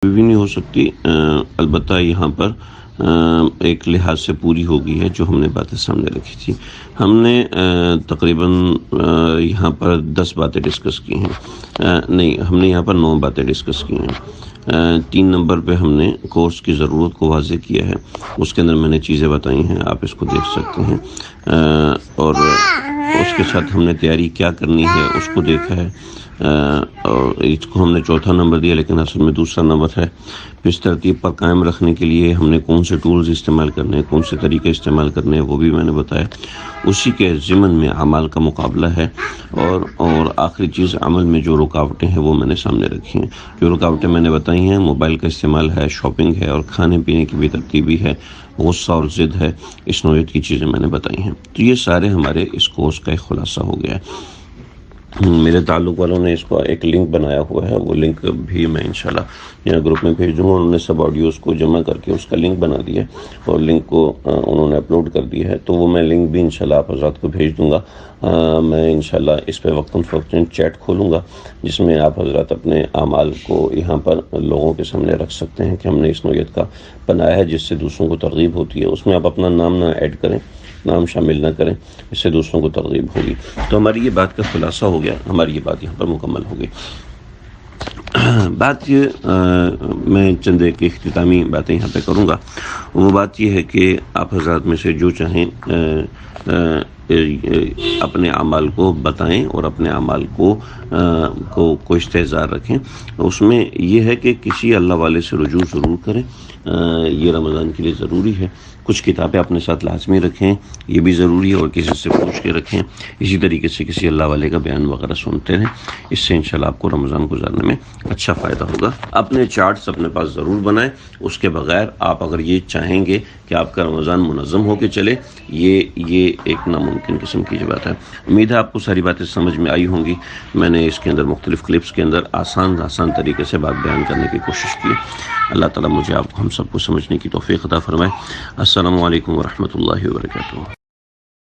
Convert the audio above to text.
بھی نہیں ہو سکتی، البتہ یہاں پر ایک لحاظ سے پوری ہو گئی ہے جو ہم نے باتیں سامنے رکھی تھی۔ ہم نے تقریباً یہاں پر 10 باتیں ڈسکس کی ہیں، نہیں، ہم نے یہاں پر 9 باتیں ڈسکس کی ہیں۔ 3 نمبر پہ ہم نے کورس کی ضرورت کو واضح کیا ہے، اس کے اندر میں نے چیزیں بتائی ہیں، آپ اس کو دیکھ سکتے ہیں، اور اس کے ساتھ ہم نے تیاری کیا کرنی ہے اس کو دیکھا ہے، اور اس کو ہم نے چوتھا نمبر دیا لیکن اصل میں دوسرا نمبر ہے۔ اس ترتیب پر قائم رکھنے کے لیے ہم نے کون سے ٹولز استعمال کرنے ہیں، کون سے طریقے استعمال کرنے ہیں، وہ بھی میں نے بتایا۔ اسی کے ضمن میں اعمال کا مقابلہ ہے، اور آخری چیز عمل میں جو رکاوٹیں ہیں وہ میں نے سامنے رکھی ہیں۔ جو رکاوٹیں میں نے بتائی ہیں، موبائل کا استعمال ہے، شاپنگ ہے، اور کھانے پینے کی بے ترتیبی ہے، غصہ اور ضد ہے، اس نوعیت کی چیزیں میں نے بتائی ہیں۔ تو یہ سارے ہمارے اس کورس کا ایک خلاصہ ہو گیا ہے۔ میرے تعلق والوں نے اس کو ایک لنک بنایا ہوا ہے، وہ لنک بھی میں انشاءاللہ یہاں گروپ میں بھیج دوں گا۔ انہوں نے سب آڈیوز کو جمع کر کے اس کا لنک بنا دیا ہے اور لنک کو انہوں نے اپلوڈ کر دیا ہے، تو وہ میں لنک بھی انشاءاللہ آپ حضرات کو بھیج دوں گا۔ میں انشاءاللہ اس پہ وقتاً فوقتاً چیٹ کھولوں گا جس میں آپ حضرات اپنے اعمال کو یہاں پر لوگوں کے سامنے رکھ سکتے ہیں کہ ہم نے اس نوعیت کا بنایا ہے جس سے دوسروں کو ترغیب ہوتی ہے۔ اس میں آپ اپنا نام نہ ایڈ کریں، نام شامل نہ کریں، اس سے دوسروں کو ترغیب ہوگی۔ تو ہماری یہ بات کا خلاصہ ہو گیا، ہماری یہ بات یہاں پر مکمل ہو گئی۔ بات یہ میں چند ایک اختتامی باتیں یہاں پہ کروں گا۔ وہ بات یہ ہے کہ آپ حضرات میں سے جو چاہیں اپنے اعمال کو بتائیں اور اپنے اعمال کو استحضار رکھیں۔ اس میں یہ ہے کہ کسی اللہ والے سے رجوع ضرور کریں، یہ رمضان کے لیے ضروری ہے۔ کچھ کتابیں اپنے ساتھ لازمی رکھیں، یہ بھی ضروری ہے، اور کسی سے پوچھ کے رکھیں۔ اسی طریقے سے کسی اللہ والے کا بیان وغیرہ سنتے رہیں، اس سے انشاءاللہ آپ کو رمضان گزارنے میں اچھا فائدہ ہوگا۔ اپنے چارٹس اپنے پاس ضرور بنائیں، اس کے بغیر آپ اگر یہ چاہیں گے کہ آپ کا رمضان منظم ہو کے چلے، یہ ایک ناممکن قسم کی بات ہے۔ امید ہے آپ کو ساری باتیں سمجھ میں آئی ہوں گی۔ میں نے اس کے اندر مختلف کلپس کے اندر آسان طریقے سے بات بیان کرنے کی کوشش کی۔ اللہ تعالیٰ مجھے آپ کو ہم سب کو سمجھنے کی توفیق عطا فرمائے۔ السلام علیکم ورحمۃ اللہ وبرکاتہ۔